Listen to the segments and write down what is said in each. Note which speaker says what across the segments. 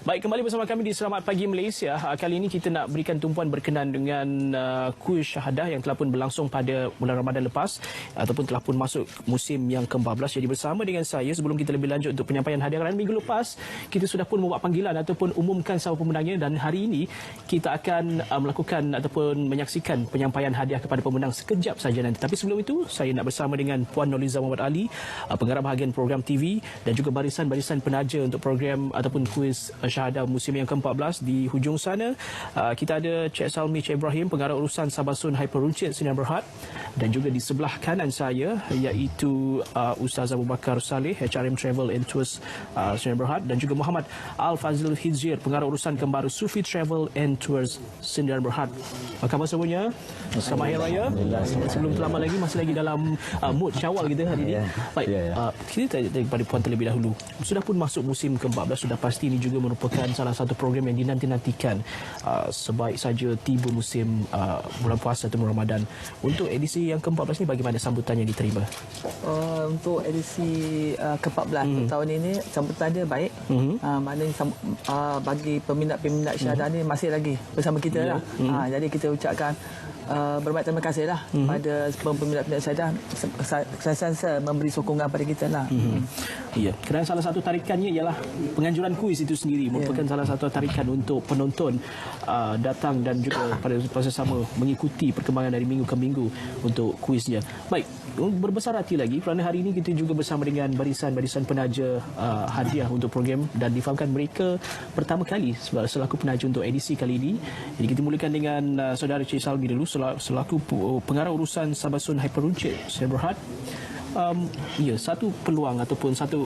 Speaker 1: Baik, kembali bersama kami di Selamat Pagi Malaysia. Kali ini kita nak berikan tumpuan berkenaan dengan kuis syahadah yang telah pun berlangsung pada bulan Ramadan lepas ataupun telah pun masuk musim yang ke-14. Jadi bersama dengan saya, sebelum kita lebih lanjut untuk penyampaian hadiah, kerana minggu lepas kita sudah pun membuat panggilan ataupun umumkan siapa pemenangnya, dan hari ini kita akan melakukan ataupun menyaksikan penyampaian hadiah kepada pemenang sekejap saja nanti. Tapi sebelum itu, saya nak bersama dengan Puan Noliza Muhammad Ali, pengarah bahagian program TV, dan juga barisan-barisan penaja untuk program ataupun kuis syahadah musim yang ke-14. Di hujung sana kita ada Cik Salmi Cik Ibrahim, pengarah urusan Sabasun Hyperruncit Sdn Bhd, dan juga di sebelah kanan saya iaitu Ustaz Abu Bakar Saleh, HRM Travel and Tours Sdn Bhd, dan juga Muhammad Al-Fazil Hizir, pengarah urusan Kembaru Sufi Travel and Tours Sdn Bhd. Apa khabar semuanya? Selamat Hari Raya. Sebelum terlambat lagi, masih lagi dalam mood Syawal kita hari ini. Baik, kita tanya kepada Puan terlebih dahulu. Sudah pun masuk musim ke-14, sudah pasti ini juga merupakan salah satu program yang dinanti-nantikan sebaik saja tiba musim bulan puasa atau Ramadan. Untuk edisi yang ke-14 ini, bagaimana sambutan yang diterima?
Speaker 2: Untuk edisi ke-14 tahun ini, sambutan dia baik. Maknanya bagi peminat-peminat syahadah ni masih lagi bersama kita lah. Jadi kita ucapkan berbanyak terima kasih lah pada peminat-peminat syahadah sentiasa memberi sokongan pada kita lah.
Speaker 1: Ya, kerana salah satu tarikannya ialah penganjuran kuis itu sendiri merupakan salah satu tarikan untuk penonton datang dan juga pada proses sama mengikuti perkembangan dari minggu ke minggu untuk kuisnya. Baik, berbesar hati lagi kerana hari ini kita juga bersama dengan barisan-barisan penaja hadiah untuk program, dan difahamkan mereka pertama kali selaku penaja untuk edisi kali ini. Jadi kita mulakan dengan saudara Cik Salmi dulu selaku pengarah urusan Sabasun Hyperruncit Sdn Bhd. Ya, satu peluang ataupun satu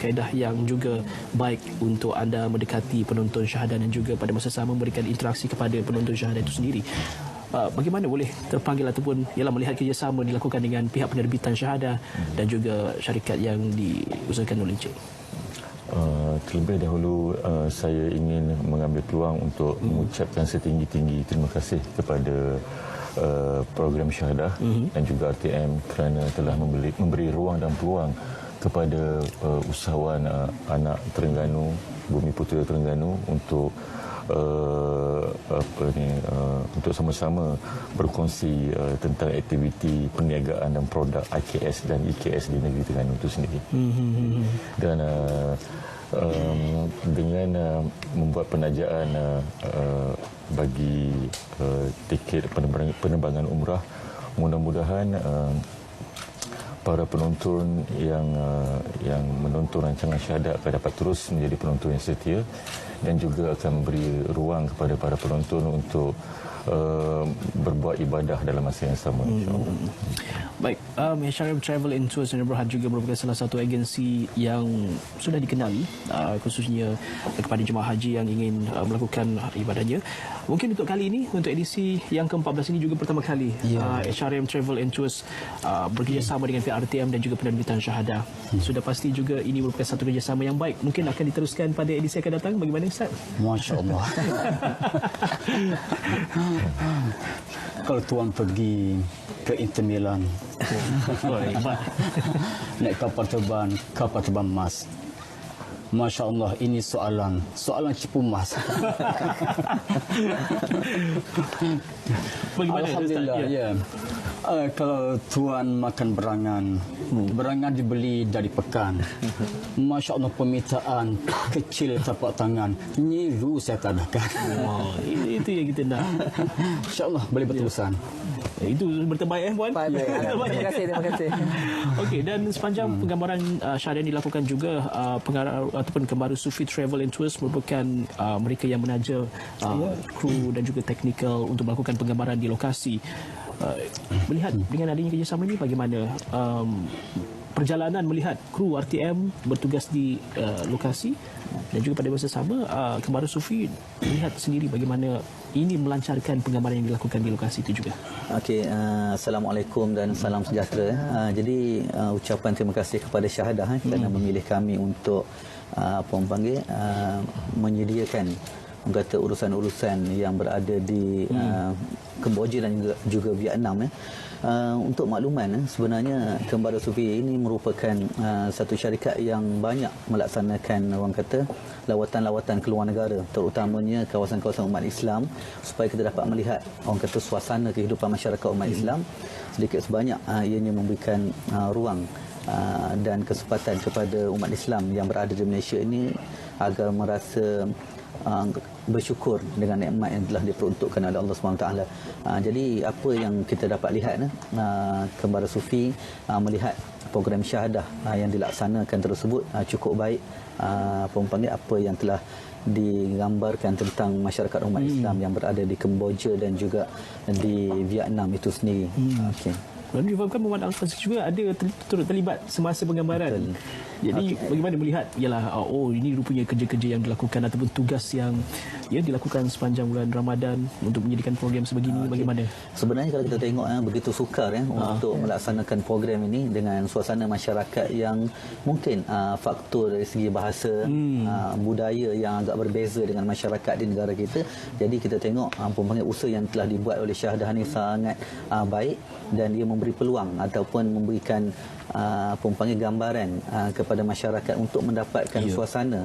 Speaker 1: kaedah yang juga baik untuk anda mendekati penonton syahadah dan juga pada masa sama memberikan interaksi kepada penonton syahadah itu sendiri. Bagaimana boleh terpanggil ataupun ialah melihat kerjasama dilakukan dengan pihak penerbitan syahadah dan juga syarikat yang diusahakan oleh Encik?
Speaker 3: Terlebih dahulu saya ingin mengambil peluang untuk mengucapkan setinggi-tinggi terima kasih kepada program syahadah dan juga RTM kerana telah memberi ruang dan peluang kepada usahawan anak Terengganu, Bumi Putera Terengganu untuk untuk sama-sama berkongsi tentang aktiviti perniagaan dan produk IKS dan IKS di negeri Terengganu itu sendiri. Dan dengan membuat penajaan bagi tiket penerbangan umrah, mudah-mudahan para penonton yang menonton rancangan syahadah akan dapat terus menjadi penonton yang setia, dan juga akan memberi ruang kepada para penonton untuk berbuat ibadah dalam masa yang sama, insya-Allah.
Speaker 1: Baik, HRM Travel and Tours Sdn Bhd juga merupakan salah satu agensi yang sudah dikenali khususnya kepada jemaah haji yang ingin melakukan ibadahnya. Mungkin untuk kali ini, untuk edisi yang ke-14 ini juga pertama kali HRM Travel and Tours bekerjasama dengan pihak RTM dan juga penerbitan syahadah. Sudah pasti juga ini merupakan satu kerjasama yang baik. Mungkin akan diteruskan pada edisi akan datang. Bagaimana, Ustaz?
Speaker 4: Masya-Allah. Kalau tuan pergi ke Inter Milan, naik kapal terbang emas. Masya Allah, ini soalan cipu emas. Alhamdulillah, ya. Kalau tuan makan berangan dibeli dari pekan. Masya Allah, permintaan kecil tapak tangan. Nyiru saya tadakan.
Speaker 1: Itu yang kita nak.
Speaker 4: Insya Allah boleh berterusan.
Speaker 1: Itu berterbaik, Puan.
Speaker 2: Terima kasih.
Speaker 1: Okey, dan sepanjang penggambaran syahadah yang dilakukan juga pengarah ataupun Kembaru Sufi Travel and Tours merupakan mereka yang menaja kru dan juga teknikal untuk melakukan penggambaran di lokasi. Melihat dengan adanya kerjasama ini, bagaimana perjalanan melihat kru RTM bertugas di lokasi, dan juga pada masa sama Kembaru Sufi melihat sendiri bagaimana ini melancarkan penggambaran yang dilakukan di lokasi itu juga.
Speaker 5: Okey, Assalamualaikum dan salam sejahtera. Jadi ucapan terima kasih kepada syahadah kerana memilih kami untuk menyediakan urusan-urusan yang berada di Kemboja dan juga Vietnam. Untuk makluman, sebenarnya Kembara Sufi ini merupakan satu syarikat yang banyak melaksanakan orang kata lawatan-lawatan ke luar negara, terutamanya kawasan-kawasan umat Islam, supaya kita dapat melihat orang kata suasana kehidupan masyarakat umat Islam. Sedikit sebanyak ianya memberikan ruang dan kesempatan kepada umat Islam yang berada di Malaysia ini agar merasa bersyukur dengan nikmat yang telah diperuntukkan oleh Allah SWT. Jadi apa yang kita dapat lihat, Kembara Sufi melihat program syahadah yang dilaksanakan tersebut cukup baik. Apa yang telah digambarkan tentang masyarakat umat Islam yang berada di Kemboja dan juga di Vietnam itu sendiri. Okey.
Speaker 1: Dan difahamkan Muhammad Al-Fazil juga ada turut terlibat semasa penggambaran. Jadi bagaimana melihat ialah ini rupanya kerja-kerja yang dilakukan ataupun tugas yang dilakukan sepanjang bulan Ramadan untuk menyediakan program sebegini, bagaimana?
Speaker 5: Sebenarnya kalau kita tengok begitu sukar untuk melaksanakan program ini dengan suasana masyarakat yang mungkin faktor dari segi bahasa, budaya yang agak berbeza dengan masyarakat di negara kita. Jadi kita tengok usaha yang telah dibuat oleh Syahadah ini sangat baik, dan dia memberi peluang ataupun memberikan gambaran kepada masyarakat untuk mendapatkan suasana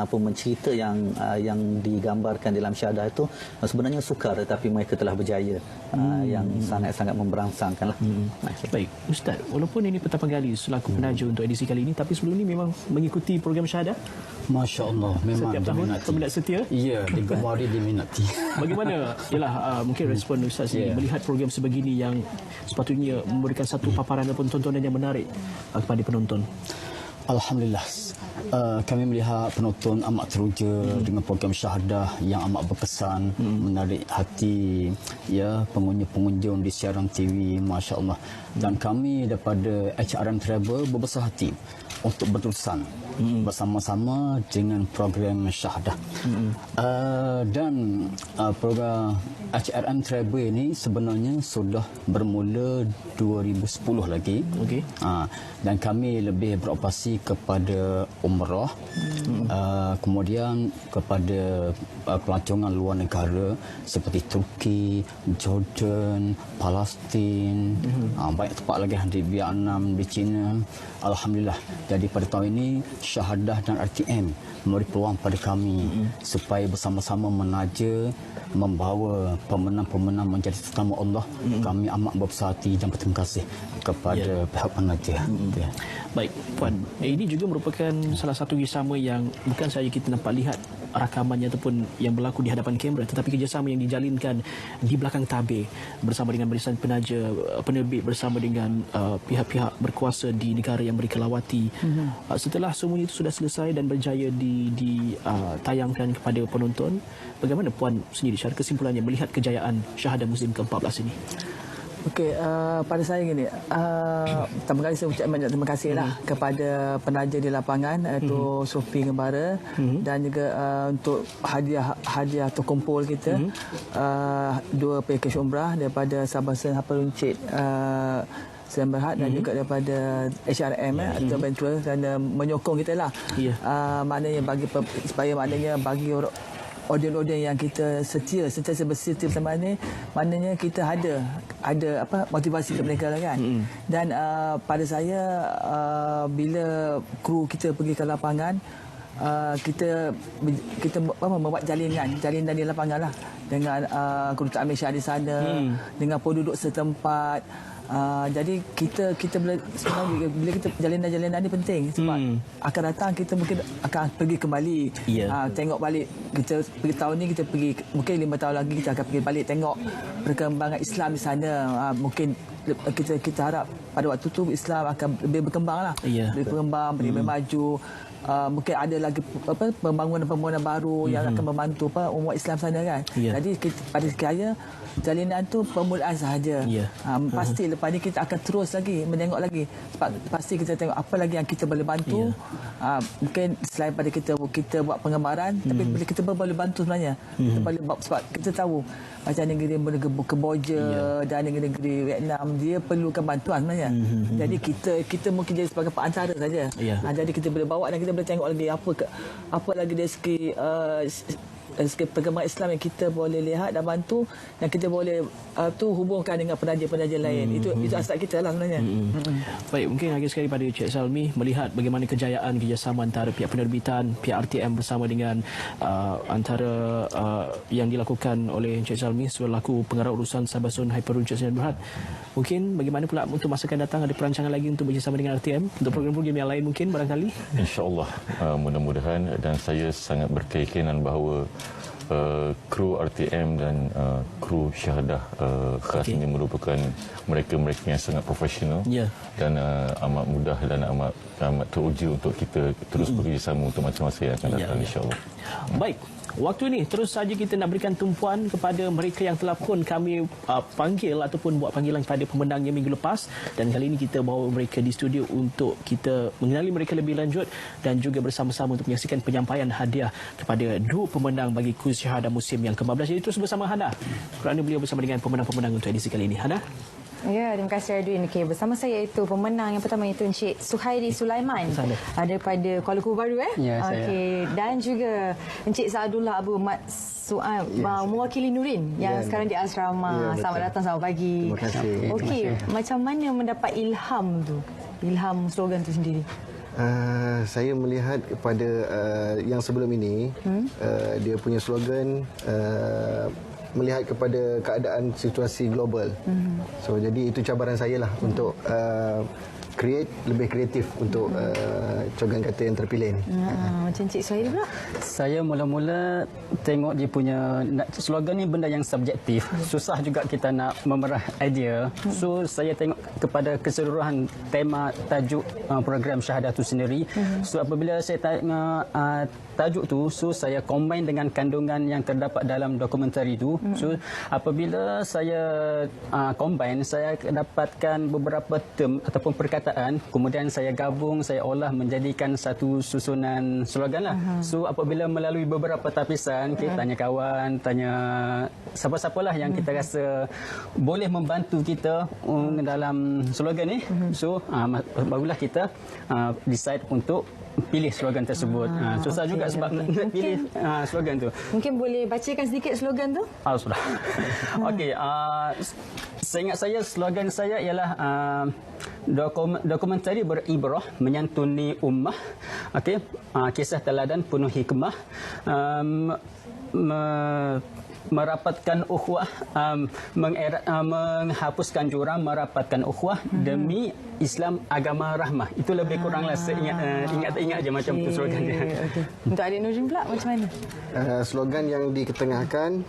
Speaker 5: mencerita yang digambarkan dalam syahadah itu sebenarnya sukar, tetapi mereka telah berjaya yang sangat-sangat memberangsangkanlah.
Speaker 1: Baik, Ustaz, walaupun ini pertama kali selaku penaja untuk edisi kali ini, tapi sebelum ini memang mengikuti program syahadah?
Speaker 4: Masya Allah, memang
Speaker 1: setiap tahun peminat setia?
Speaker 4: Ya, digemari, diminati.
Speaker 1: Bagaimana mungkin respon Ustaz ini melihat program sebegini yang sepatutnya memberikan satu paparan ataupun tontonan yang menarik kepada penonton?
Speaker 4: Alhamdulillah, kami melihat penonton amat teruja dengan program syahadah yang amat berkesan, menarik hati pengunjung di siaran TV, Masya Allah. Dan kami daripada HRM Travel berbesar hati untuk berterusan bersama-sama dengan program syahadah. Dan program HRM Travel ini sebenarnya sudah bermula 2010 lagi. Dan kami lebih beroperasi kepada umrah, kemudian kepada pelancongan luar negara seperti Turki, Jordan, Palestin, banyak tempat lagi di Vietnam, di China. Alhamdulillah. Jadi pada tahun ini Syahadah dan RTM memberi peluang pada kami supaya bersama-sama menaja, membawa pemenang-pemenang menjadi tetamu Allah. Kami amat berbesar hati dan berterima kasih kepada pihak penaja.
Speaker 1: Baik, Puan, ini juga merupakan salah satu kerjasama yang bukan sahaja kita nampak lihat rakamannya ataupun yang berlaku di hadapan kamera, tetapi kerjasama yang dijalinkan di belakang tabir bersama dengan barisan penaja, penerbit, bersama dengan pihak-pihak berkuasa di negara yang mereka lawati. Setelah semuanya itu sudah selesai dan berjaya ditayangkan kepada penonton, bagaimana Puan sendiri secara kesimpulannya melihat kejayaan Syahadah Muslim ke-14 ini?
Speaker 2: Okey, pada saya gini, pertama kali saya ucapkan banyak terima kasihlah kepada penaja di lapangan, iaitu Sufi Kembara, dan juga untuk hadiah terkumpul kita, 2 pakej umrah daripada Sabah Hapal Runcit Sdn Bhd dan juga daripada HRM atau Ventura, kerana menyokong kita lah. Maknanya supaya bagi audien-audien yang kita sentiasa bersetia bersama ni, maknanya kita ada motivasi kepada mereka lah kan. Dan pada saya bila kru kita pergi ke lapangan, kita membuat jalinan di lapangan lah dengan kedutaan Malaysia di sana, dengan penduduk setempat. Jadi kita sebenarnya bila kita jalinan ni penting, sebab akan datang kita mungkin akan pergi kembali, tengok balik. Kita pergi tahun ni, kita pergi mungkin 5 tahun lagi kita akan pergi balik tengok perkembangan Islam di sana. Mungkin kita harap pada waktu tu Islam akan lebih berkembang lah, lebih berkembang, lebih maju. Mungkin ada lagi pembangunan baru yang akan membantu umat Islam sana kan. Jadi pada sekiranya jalinan tu permulaan sahaja. Pasti lepas ni kita akan terus lagi menengok lagi, sebab pasti kita tengok apa lagi yang kita boleh bantu. Mungkin selain pada kita buat penggambaran, tapi bila kita boleh bantu sebenarnya. Kita boleh, sebab kita tahu macam negeri Kemboja dan negeri Vietnam, dia perlukan bantuan sebenarnya. Jadi kita mungkin jadi sebagai perantara saja. Jadi kita boleh bawa dan kita boleh tengok lagi apa lagi dari segi perkembangan Islam yang kita boleh lihat dan bantu, dan kita boleh hubungkan dengan penaja-penaja lain. Itu asas kita lah sebenarnya.
Speaker 1: Baik, mungkin lagi sekali pada Cik Salmi melihat bagaimana kejayaan kerjasama antara pihak penerbitan, pihak RTM bersama dengan antara yang dilakukan oleh Cik Salmi selaku pengarah urusan Sabasun Hyperuncut Sdn Bhd. Mungkin bagaimana pula untuk masa akan datang, ada perancangan lagi untuk bekerjasama dengan RTM untuk program-program yang lain mungkin barangkali?
Speaker 3: InsyaAllah, mudah-mudahan, dan saya sangat berkeyakinan bahawa kru RTM dan kru Syahadah khas ini merupakan mereka-mereka yang sangat profesional dan amat mudah dan amat teruji untuk kita terus bekerjasama untuk masa-masa yang akan datang, insyaAllah.
Speaker 1: Baik, waktu ini terus saja kita nak berikan tumpuan kepada mereka yang telah pun kami panggil ataupun buat panggilan kepada pemenangnya minggu lepas, dan kali ini kita bawa mereka di studio untuk kita mengenali mereka lebih lanjut dan juga bersama-sama untuk menyaksikan penyampaian hadiah kepada dua pemenang bagi kuis Syahadah musim yang ke-14. Jadi terus bersama Hana kerana beliau bersama dengan pemenang-pemenang untuk edisi kali ini. Hana?
Speaker 6: Ya, terima kasih Radwin. Okay, bersama saya itu pemenang yang pertama itu Encik Suhairi Sulaiman daripada Kuala Lumpur Baru.
Speaker 4: Ya,
Speaker 6: okay. Dan juga Encik Saadullah Abu Mat Su'ab mewakili Nurin yang sekarang di asrama. Selamat datang, selamat pagi.
Speaker 5: Terima kasih.
Speaker 6: Okey, macam mana mendapat ilham tu? Ilham slogan tu sendiri.
Speaker 7: Saya melihat kepada yang sebelum ini, dia punya slogan melihat kepada keadaan situasi global. So jadi itu cabaran saya lah untuk create lebih kreatif untuk cogan kata yang terpilih ni.
Speaker 6: Macam Cik Suhairi pula?
Speaker 4: Saya mula-mula tengok dia punya slogan ni benda yang subjektif. Susah juga kita nak memerah idea. So saya tengok kepada keseluruhan tema tajuk program Syahadah tu sendiri. So apabila saya tengok tajuk tu, so saya combine dengan kandungan yang terdapat dalam dokumentari tu. So apabila saya combine, saya dapatkan beberapa term ataupun perkataan, kemudian saya gabung, saya olah menjadikan satu susunan slogan lah. So apabila melalui beberapa tapisan, kita tanya kawan, tanya siapa-siapalah yang kita rasa boleh membantu kita dalam slogan ni. So barulah kita decide untuk pilih slogan tersebut. Susah juga sebab nak pilih slogan tu.
Speaker 6: Mungkin boleh bacakan sedikit slogan tu?
Speaker 4: Sudah. Okey, seingat saya slogan saya ialah dokumentari beribrah menyantuni ummah. Okey, kisah teladan penuh hikmah, merapatkan ukhuwah, menghapuskan jurang, merapatkan ukhuwah demi Islam agama rahmah. Itu lebih kuranglah ingat je macam tu slogan dia.
Speaker 6: Okay. Untuk adik Nurin pula macam mana?
Speaker 7: Slogan yang diketengahkan,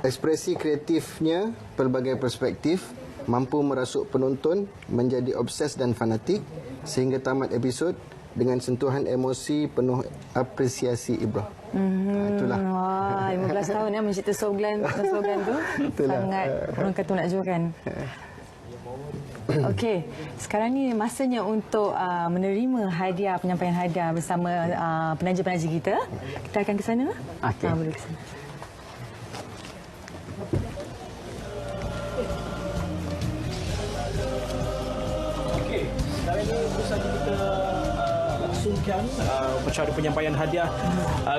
Speaker 7: ekspresi kreatifnya pelbagai perspektif, mampu merasuk penonton menjadi obses dan fanatik sehingga tamat episod dengan sentuhan emosi penuh apresiasi ibrah. Itulah.
Speaker 6: Wah, 15 tahun ya mencipta slogan tu. Sangat orang kata menakjubkan. Okey, sekarang ni masanya untuk menerima hadiah, penyampaian hadiah bersama penaja-penaja kita. Kita akan ke sana lah.
Speaker 4: Okey.
Speaker 6: Boleh ke sana.
Speaker 1: Okey, sekarang ini terus saja kita langsungkan upacara penyampaian hadiah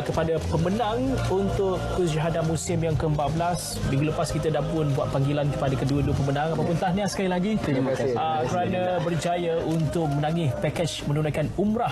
Speaker 1: kepada pemenang untuk kuis Syahadah musim yang ke-14. Minggu lepas kita dah pun buat panggilan kepada kedua-dua pemenang. Apapun tahniah sekali lagi kerana berjaya untuk menangi pakej menunaikan umrah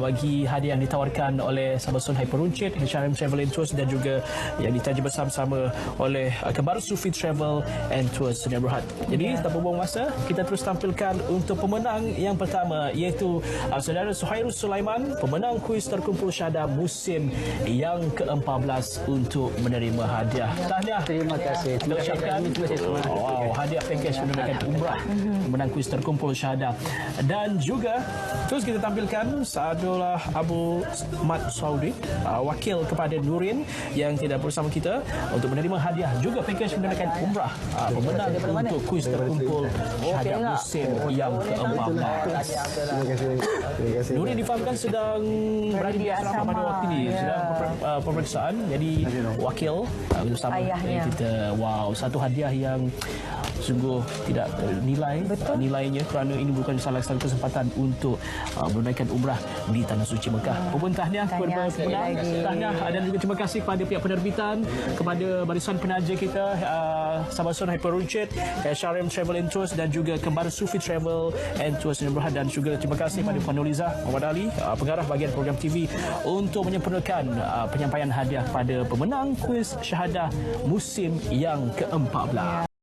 Speaker 1: bagi hadiah yang ditawarkan oleh Sabasun Hyperuncut, HRM Travel and Tours, dan juga yang ditaja bersama-sama oleh Kembaru Sufi Travel and Tours Sdn Bhd. Jadi tanpa buang masa, kita terus tampilkan untuk pemenang yang pertama, iaitu saudara Suhairi Sulaiman, pemenang kuis terkumpul Syahadah musim yang ke-14 untuk menerima hadiah. Tahniah.
Speaker 4: Terima kasih.
Speaker 1: Kita ucapkan hadiah pakej menunaikan umrah, pemenang kuis terkumpul Syahadah. Dan juga terus kita tampilkan Saadullah Abu Mat Saudi, wakil kepada Nurin yang tidak bersama kita untuk menerima hadiah juga pakej menunaikan umrah, pemenang untuk kuis terkumpul Syahadah musim yang ke-14.
Speaker 7: Terima kasih.
Speaker 1: Nurin difahamkan kan sedang berada di asrama pada waktu ini, sedang pemeriksaan. Jadi wakil bersama
Speaker 6: Ayahnya.
Speaker 1: kita. Wow, satu hadiah yang sungguh tidak nilai nilainya, kerana ini bukan salah satu kesempatan untuk menunaikan umrah di Tanah Suci Mekah. Pun tahniah kepada pemenang, tahniah dan juga terima kasih kepada pihak penerbitan, kepada barisan penaja kita, Sabasun Hyper Richard, SRM Travel and Tours dan juga Kembar Sufi Travel and Tours dan juga terima kasih kepada Puan Noliza Muhammad Ali, pengarah bahagian program TV, untuk menyempurnakan penyampaian hadiah kepada pemenang kuis syahadah musim yang ke-14.